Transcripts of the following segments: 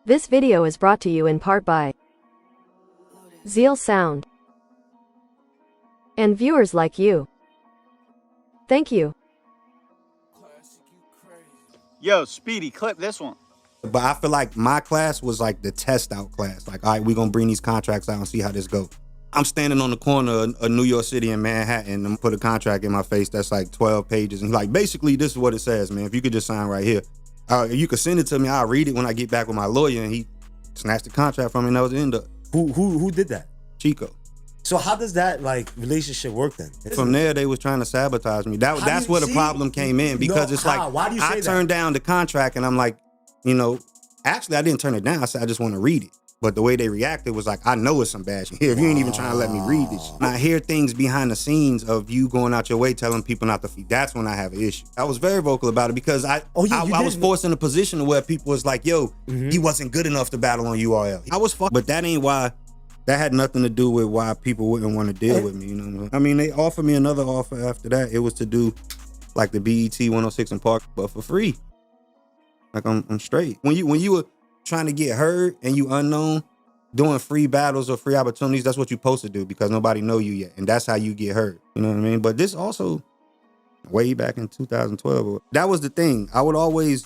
This video is brought to you in part by Zeal Sound and viewers like you. Thank you. Yo, Speedy, clip this one. But I feel like my class was like the test out class. Like, all right, we're gonna bring these contracts out and see how this goes. I'm standing on the corner of New York City and Manhattan and put a contract in my face that's like 12 pages. And like, basically, this is what it says, man. If you could just sign right here. You could send it to me. I'll read it when I get back with my lawyer. And he snatched the contract from me and that was the end of it. Who did that? Chico. So how does that relationship work then? From there, they was trying to sabotage me. That's where the problem came in because it's like, why do you say I turned down the contract and I'm like, actually I didn't turn it down. I said, I just want to read it. But the way they reacted was like, I know it's some bad shit here. If you ain't even trying to let me read this. And I hear things behind the scenes of you going out your way telling people not to feed. That's when I have an issue. I was very vocal about it because I was forced in a position where people was like, yo, he wasn't good enough to battle on URL. I was fucked, but that ain't why. That had nothing to do with why people wouldn't want to deal with me, you know. I mean, they offered me another offer after that. It was to do like the BET 106 in Park, but for free. Like I'm straight. When you were trying to get heard and you unknown, doing free battles or free opportunities, that's what you're supposed to do because nobody know you yet, and that's how you get heard. You know what I mean? But this also, way back in 2012, that was the thing. I would always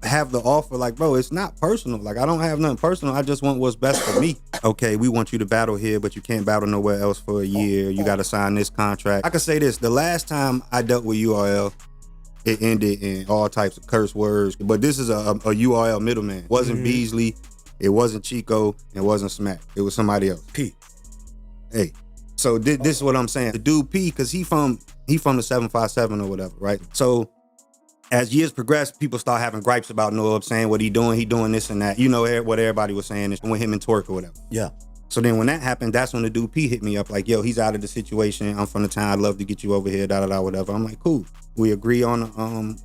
have the offer like, bro, it's not personal. Like, I don't have nothing personal. I just want what's best for me. Okay, we want you to battle here, but you can't battle nowhere else for a year. You got to sign this contract. I can say this. The last time I dealt with URL, it ended in all types of curse words. But this is a URL middleman. It wasn't Beasley. It wasn't Chico. It wasn't Smack. It was somebody else. P. Hey. So this is what I'm saying. The dude P, because he from the 757 or whatever, right? So as years progressed, people start having gripes about Noah saying what he doing this and that. You know what everybody was saying with him and Twerk or whatever. Yeah. So then when that happened, that's when the dude P hit me up like, yo, he's out of the situation. I'm from the town. I'd love to get you over here, whatever. I'm like, cool. We agree on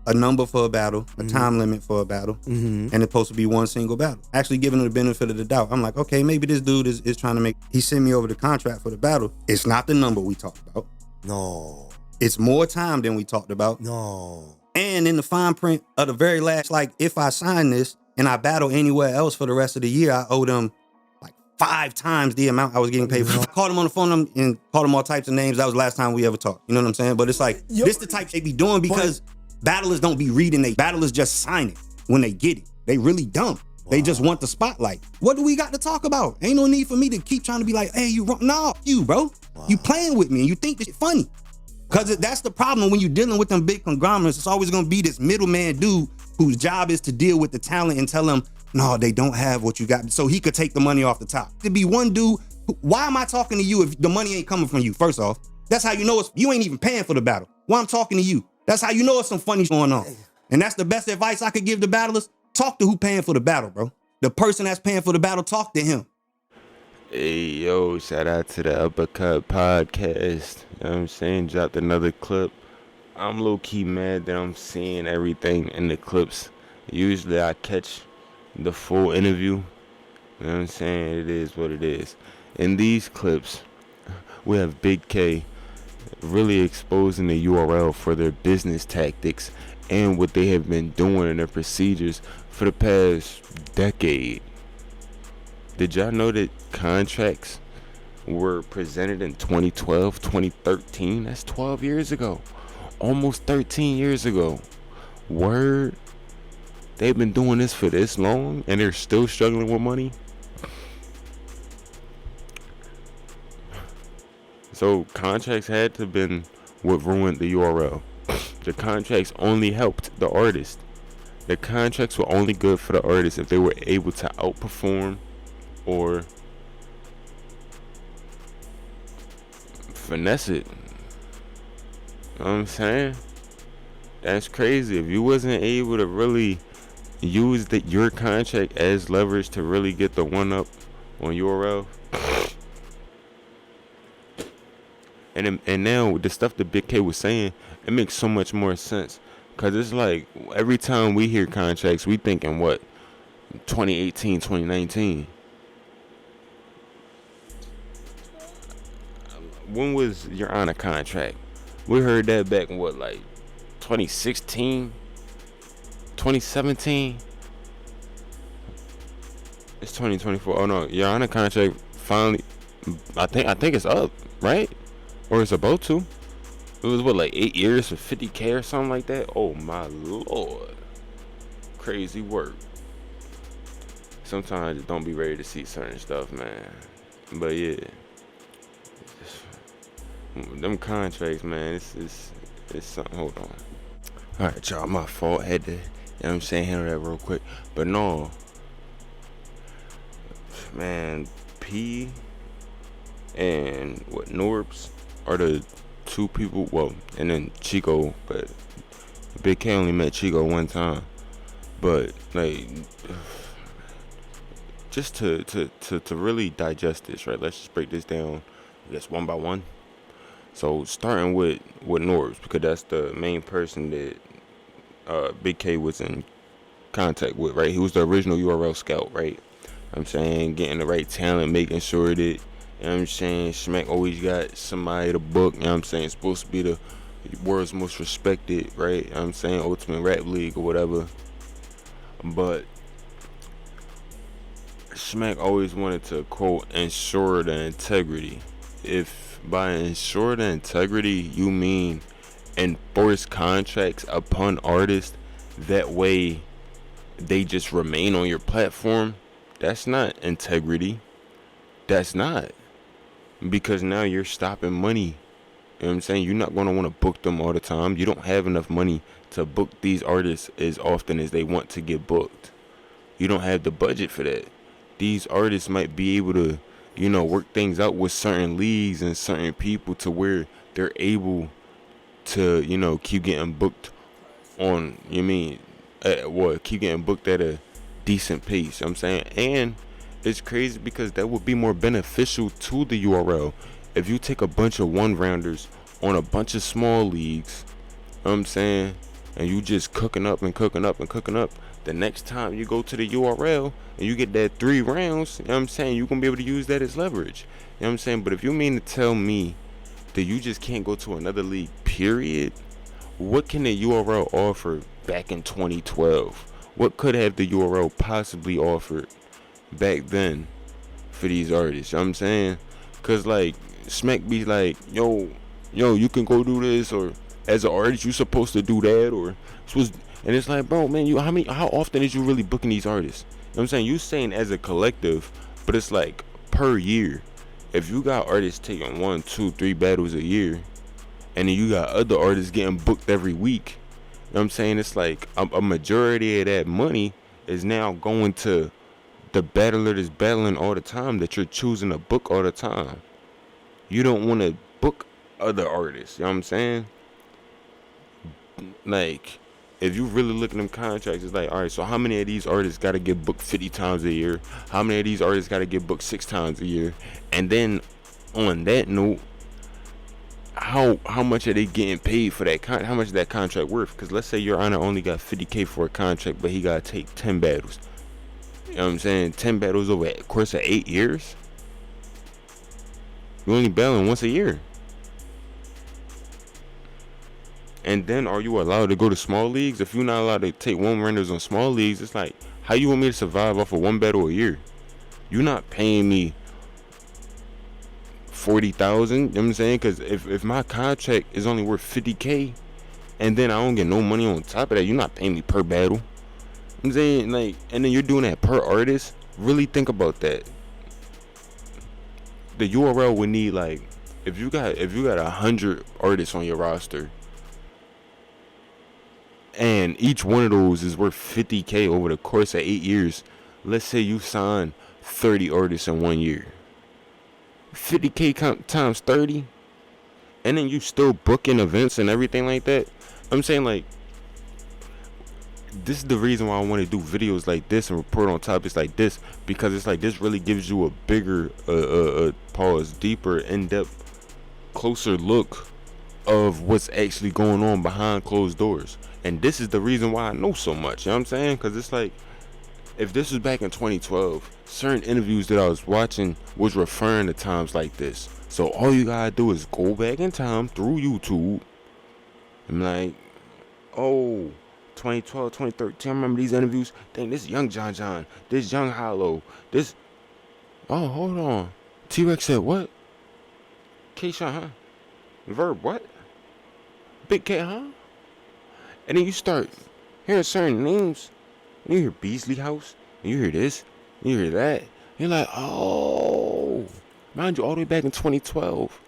a number for a battle, a time limit for a battle, and it's supposed to be one single battle. Actually giving him the benefit of the doubt. I'm like, okay, maybe this dude is trying to make, he sent me over the contract for the battle. It's not the number we talked about. No. It's more time than we talked about. No. And in the fine print of the very last, like, if I sign this and I battle anywhere else for the rest of the year, I owe them like 5 times the amount I was getting paid for. I called him on the phone and called him all types of names. That was the last time we ever talked. You know what I'm saying? But it's like, this the type they be doing because battlers don't be reading. Battlers just sign it when they get it. They really dumb. They just want the spotlight. What do we got to talk about? Ain't no need for me to keep trying to be like, hey, you wrong. No, you, bro. You playing with me and you think this shit funny. Because that's the problem when you're dealing with them big conglomerates. It's always going to be this middleman dude whose job is to deal with the talent and tell them, no, they don't have what you got. So he could take the money off the top. To be one dude, why am I talking to you if the money ain't coming from you? First off, that's how you know you ain't even paying for the battle. Why I'm talking to you? That's how you know it's some funny going on. And that's the best advice I could give the battlers. Talk to who paying for the battle, bro. The person that's paying for the battle, talk to him. Hey, yo, shout out to the Uppercut Podcast. You know what I'm saying? Dropped another clip. I'm low-key mad that I'm seeing everything in the clips. Usually I catch the full interview. You know what I'm saying? It is what it is. In these clips, we have Big K really exposing the URL for their business tactics and what they have been doing in their procedures for the past decade. Did y'all know that contracts were presented in 2012, 2013? That's 12 years ago. Almost 13 years ago. Word. They've been doing this for this long and they're still struggling with money. So contracts had to have been what ruined the URL. The contracts only helped the artist. The contracts were only good for the artist if they were able to outperform or finesse it. You know what I'm saying? That's crazy. If you wasn't able to really use your contract as leverage to really get the one up on URL, and now with the stuff that Big K was saying, it makes so much more sense. Cause it's like every time we hear contracts, we thinking what 2018, 2019. When was you're on a contract? We heard that back in what, like 2016, 2017. It's 2024. Oh no, your honor contract finally. I think it's up, right? Or it's about to. It was what, like 8 years for 50K or something like that. Oh my lord, crazy work. Sometimes I just don't be ready to see certain stuff, man. But yeah, them contracts, man. It's something. Hold on. All right, y'all. My fault. Had to, you know what I'm saying, handle that real quick. But no, man. P and what Norbs are the two people. Well, and then Chico, but Big K only met Chico one time. But like, just to really digest this, right? Let's just break this down, I guess, one by one. So starting with Norbs, because that's the main person that Big K was in contact with, right? He was the original URL scout, right? I'm saying, getting the right talent, making sure that, you know what I'm saying, Smack always got somebody to book, you know what I'm saying, supposed to be the world's most respected, right? You know what I'm saying, Ultimate Rap League or whatever. But Smack always wanted to, quote, ensure the integrity. If by ensure the integrity you mean enforce contracts upon artists, that way they just remain on your platform, that's not integrity. That's not. Because now you're stopping money. You know what I'm saying? You're not going to want to book them all the time. You don't have enough money to book these artists as often as they want to get booked. You don't have the budget for that. These artists might be able to, you know, work things out with certain leagues and certain people to where they're able to, you know, keep getting booked on, you mean, keep getting booked at a decent pace. You know what I'm saying? And it's crazy because that would be more beneficial to the URL if you take a bunch of one rounders on a bunch of small leagues, you know what I'm saying, and you just cooking up and cooking up and cooking up. The next time you go to the URL and you get that 3 rounds, you know what I'm saying, you're gonna be able to use that as leverage. You know what I'm saying? But if you mean to tell me that you just can't go to another league, period, what can the URL offer back in 2012? What could have the URL possibly offered back then for these artists? You know what I'm saying? Cause like Smack be like, yo, you can go do this, or as an artist you supposed to do that, or supposed, and it's like, bro, man, how often is you really booking these artists? You know what I'm saying? You saying as a collective, but it's like per year. If you got artists taking 1, 2, 3 battles a year, and then you got other artists getting booked every week, you know what I'm saying? It's like a majority of that money is now going to the battler that's battling all the time, that you're choosing to book all the time. You don't want to book other artists, you know what I'm saying? Like, if you really look at them contracts, it's like, all right, so how many of these artists got to get booked 50 times a year? How many of these artists got to get booked 6 times a year? And then on that note, how much are they getting paid for that? How much is that contract worth? Because let's say your honor only got 50K for a contract, but he got to take 10 battles. You know what I'm saying? 10 battles over a course of 8 years. You only battling once a year. And then are you allowed to go to small leagues? If you're not allowed to take one renders on small leagues, it's like, how you want me to survive off of one battle a year? You're not paying me 40,000, you know what I'm saying? Because if my contract is only worth 50K, and then I don't get no money on top of that, you're not paying me per battle. I'm saying, like, and then you're doing that per artist. Really think about that. The URL would need, like, if you got 100 artists on your roster, and each one of those is worth 50K over the course of 8 years. Let's say you sign 30 artists in 1 year. 50K times 30, and then you still booking events and everything like that. I'm saying, like, this is the reason why I want to do videos like this and report on topics like this, because it's like this really gives you a bigger deeper, in-depth, closer look of what's actually going on behind closed doors. And this is the reason why I know so much, you know what I'm saying? Because it's like, if this was back in 2012, certain interviews that I was watching was referring to times like this. So all you gotta do is go back in time through YouTube and like, oh, 2012, 2013. I remember these interviews. Dang, this young John, this young Hollow, this. Oh, hold on. T-Rex said what? K-Shot, huh? Verb, what? Big K, huh? And then you start hearing certain names. And you hear Beasley House. And you hear this. And you hear that. You're like, oh. Mind you, all the way back in 2012,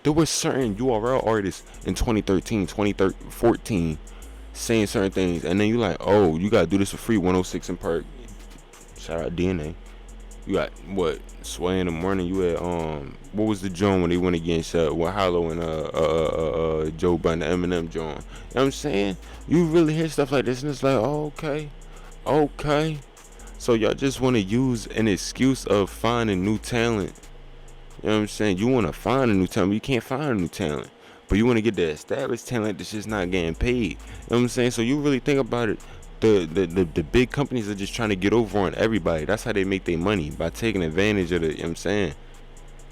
there were certain URL artists in 2013, 2014 saying certain things. And then you're like, oh, you got to do this for free. 106 in Park. Shout out DNA. You got, what, Sway in the morning. You had, what was the joint when they went against, Hollow and, Joe Budden, the Eminem joint? You know what I'm saying? You really hear stuff like this, and it's like, oh, okay. So y'all just want to use an excuse of finding new talent. You know what I'm saying? You want to find a new talent, but you can't find a new talent. But you want to get the established talent that's just not getting paid. You know what I'm saying? So you really think about it. The big companies are just trying to get over on everybody. That's how they make their money, by taking advantage of it. You know what I'm saying?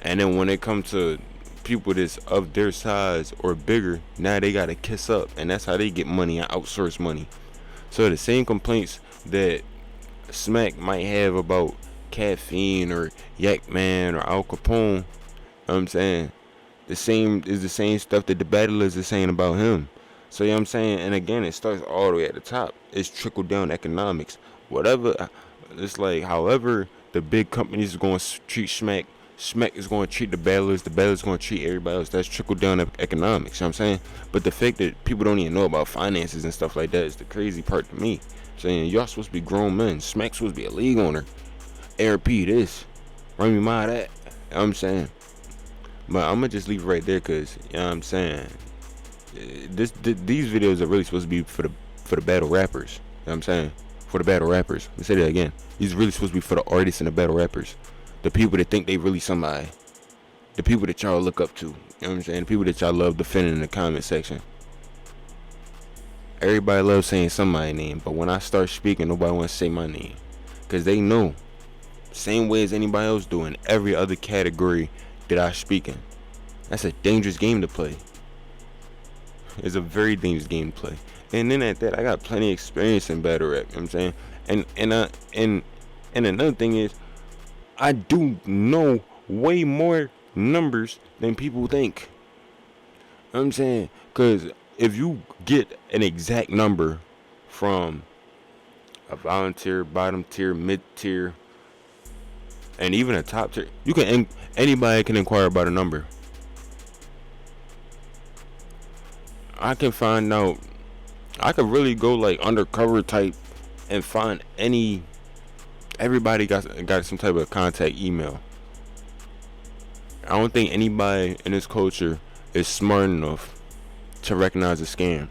And then when it comes to people that's of their size or bigger, now they got to kiss up. And that's how they get money and outsource money. So the same complaints that Smack might have about Caffeine or Yak Man or Al Capone, you know what I'm saying? The same stuff that the battlers are saying about him. So you know what I'm saying? And again, it starts all the way at the top. It's trickle down economics. Whatever, it's like however the big companies are going to treat Smack is going to treat the battlers going to treat everybody else. That's trickle down economics, you know what I'm saying? But the fact that people don't even know about finances and stuff like that is the crazy part to me. Saying y'all supposed to be grown men. Smack's supposed to be a league owner. ARP this. Remy Ma that. You know what I'm saying? But I'm going to just leave it right there because, you know what I'm saying? These videos are really supposed to be for the battle rappers. You know what I'm saying? For the battle rappers. Let me say that again. These are really supposed to be for the artists and the battle rappers. The people that think they really somebody. The people that y'all look up to. You know what I'm saying? The people that y'all love defending in the comment section. Everybody loves saying somebody's name, but when I start speaking, nobody wants to say my name. Because they know, same way as anybody else do in every other category that I speak in. That's a dangerous game to play. It's a very dangerous game to play. And then at that, I got plenty of experience in battle rap, you know what I'm saying? And another thing is, I do know way more numbers than people think. You know what I'm saying? Because if you get an exact number from a volunteer, bottom tier, mid tier, and even a top tier, anybody can inquire about a number. I can find out. I could really go like undercover type and find everybody got some type of contact email. I don't think anybody in this culture is smart enough to recognize a scam,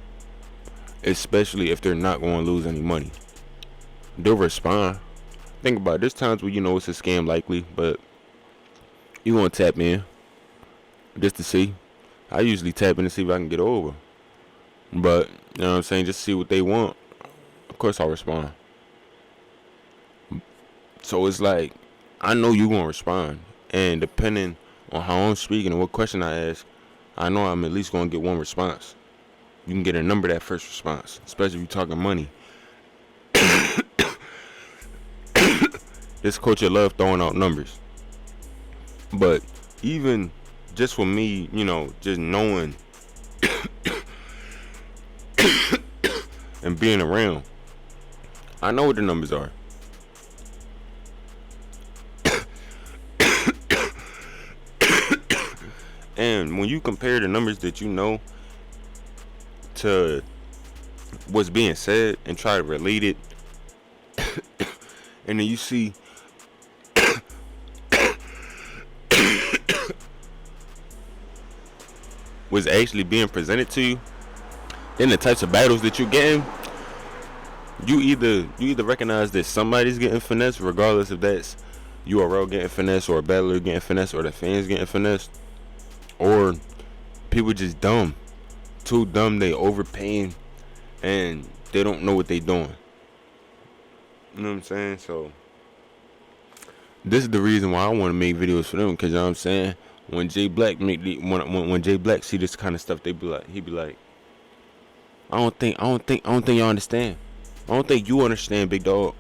especially if they're not going to lose any money. They'll respond. Think about it. There's times where you know it's a scam likely, but you want to tap in just to see. I usually tap in to see if I can get over. But, you know what I'm saying, just see what they want. Of course I'll respond. So it's like, I know you gonna respond. And depending on how I'm speaking and what question I ask, I know I'm at least gonna get one response. You can get a number that first response, especially if you're talking money. This culture love throwing out numbers. But even just for me, you know, just knowing and being around, I know what the numbers are. And when you compare the numbers that you know to what's being said and try to relate it, and then you see what's actually being presented to you, then the types of battles that you're getting, you either recognize that somebody's getting finessed, regardless if that's URL getting finessed or a battler getting finessed or the fans getting finessed, or people just dumb, too dumb, they overpaying and they don't know what they doing. You know what I'm saying? So this is the reason why I want to make videos for them, because you know what I'm saying, when Jay Black when Jay Black see this kind of stuff, he be like, I don't think y'all understand. I don't think you understand, big dog.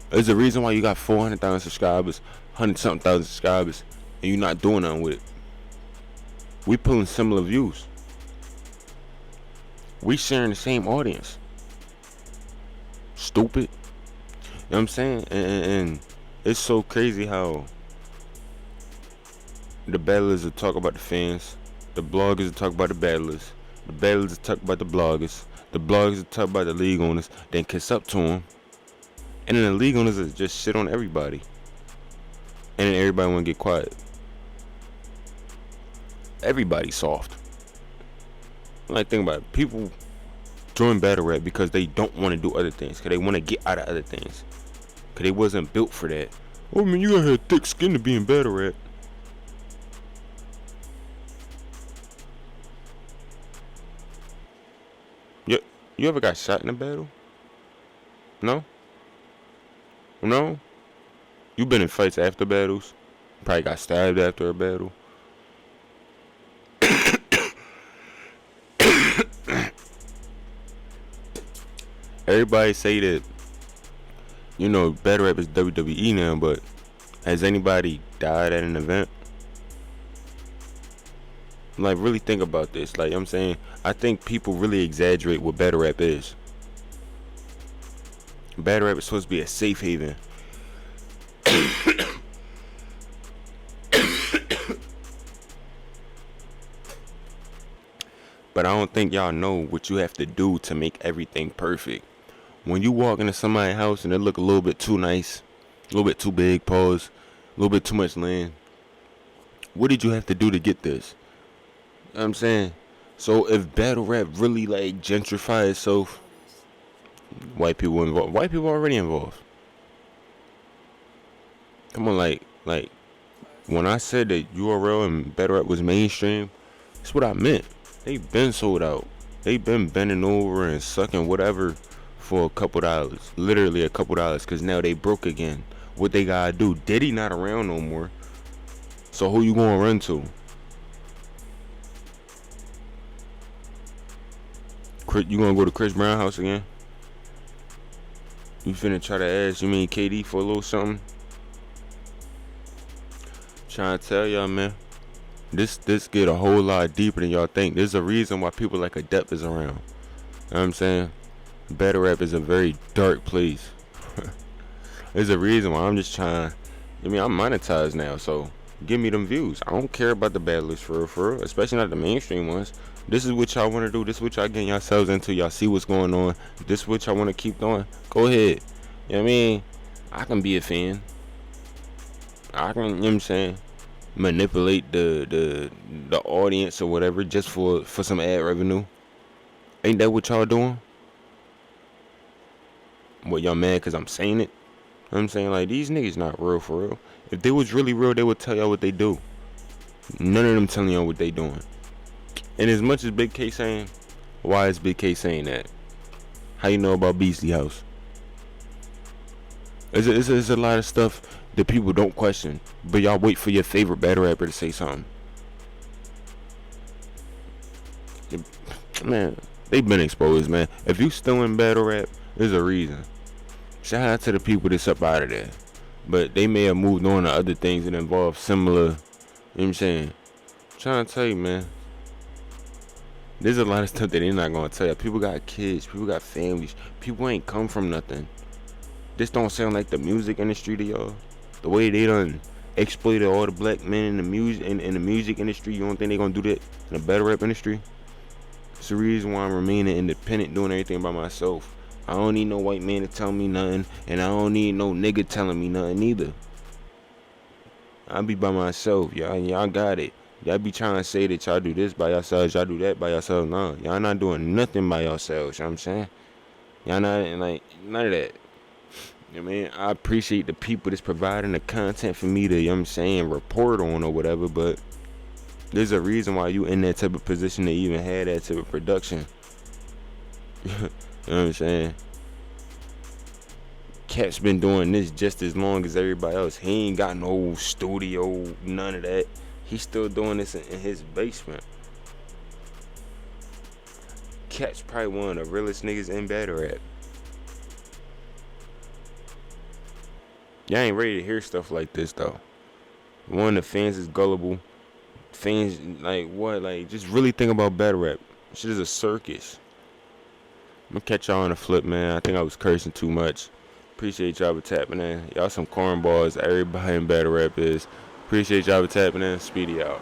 There's a reason why you got 400,000 subscribers, 100-something thousand subscribers, and you're not doing nothing with it. We pulling similar views. We sharing the same audience. Stupid. You know what I'm saying? And it's so crazy how the battlers will talk about the fans, the bloggers will talk about the battlers will talk about the bloggers will talk about the league owners, then kiss up to them, and then the league owners will just shit on everybody, and then everybody want to get quiet. Everybody's soft. Like, think about it. People join battle rap because they don't want to do other things, because they want to get out of other things, because they wasn't built for that. Oh man, you gotta have thick skin to be in battle rap. You ever got shot in a battle? No? No? You been in fights after battles? Probably got stabbed after a battle. Everybody say that, you know, battle rap is WWE now, but has anybody died at an event? Like, really think about this. Like, I'm saying, I think people really exaggerate what battle rap is. Battle rap is supposed to be a safe haven. But I don't think y'all know what you have to do to make everything perfect. When you walk into somebody's house and it look a little bit too nice, a little bit too big, pause, a little bit too much land, what did you have to do to get this? You know what I'm saying? So if battle rap really like gentrify itself, white people involved. White people already involved. Come on, like when I said that URL and battle rap was mainstream, that's what I meant. They've been sold out. They've been bending over and sucking whatever for a couple dollars. Literally a couple dollars, because now they broke again. What they gotta do? Diddy not around no more. So who you gonna run to? You gonna go to Chris Brown house again? You finna try to ask, you mean KD for a little something? Trying to tell y'all, man. This get a whole lot deeper than y'all think. There's a reason why people like Adept is around. You know what I'm saying? Battle rap is a very dark place. There's a reason why I'm just trying. I mean, I'm monetized now, so give me them views. I don't care about the battlers for real, especially not the mainstream ones. This is what y'all want to do. This is what y'all getting yourselves into. Y'all see what's going on. This is what y'all want to keep doing. Go ahead. You know what I mean? I can be a fan. I can, you know what I'm saying, manipulate the audience or whatever just for some ad revenue. Ain't that what y'all doing? What, y'all mad because I'm saying it? You know what I'm saying? Like, these niggas not real for real. If they was really real, they would tell y'all what they do. None of them telling y'all what they doing. And as much as Big K saying, why is Big K saying that? How you know about Beasley House? There's a lot of stuff that people don't question, but y'all wait for your favorite battle rapper to say something. Man, they've been exposed, man. If you still in battle rap, there's a reason. Shout out to the people that's up out of there. But they may have moved on to other things that involve similar, you know what I'm saying? I'm trying to tell you, man. There's a lot of stuff that they're not gonna tell you. People got kids, people got families, people ain't come from nothing. This don't sound like the music industry to y'all. The way they done exploited all the black men in the music industry, you don't think they gonna do that in the battle rap industry? It's the reason why I'm remaining independent, doing everything by myself. I don't need no white man to tell me nothing, and I don't need no nigga telling me nothing either. I be by myself, y'all got it. Y'all be trying to say that y'all do this by yourselves, y'all do that by yourselves. No, y'all not doing nothing by yourselves, you know what I'm saying? Y'all not, like, none of that. You know what I mean? I appreciate the people that's providing the content for me to, you know what I'm saying, report on or whatever, but there's a reason why you in that type of position to even have that type of production. You know what I'm saying? Cap's been doing this just as long as everybody else. He ain't got no studio, none of that. He's still doing this in his basement. Cat's probably one of the realest niggas in battle rap. Y'all ain't ready to hear stuff like this though. One, the fans is gullible. Fans like what? Like just really think about battle rap. Shit is a circus. I'm gonna catch y'all on the flip, man. I think I was cursing too much. Appreciate y'all for tapping in. Y'all some cornballs. Everybody in battle rap is. Appreciate y'all for tapping in. Speedy out.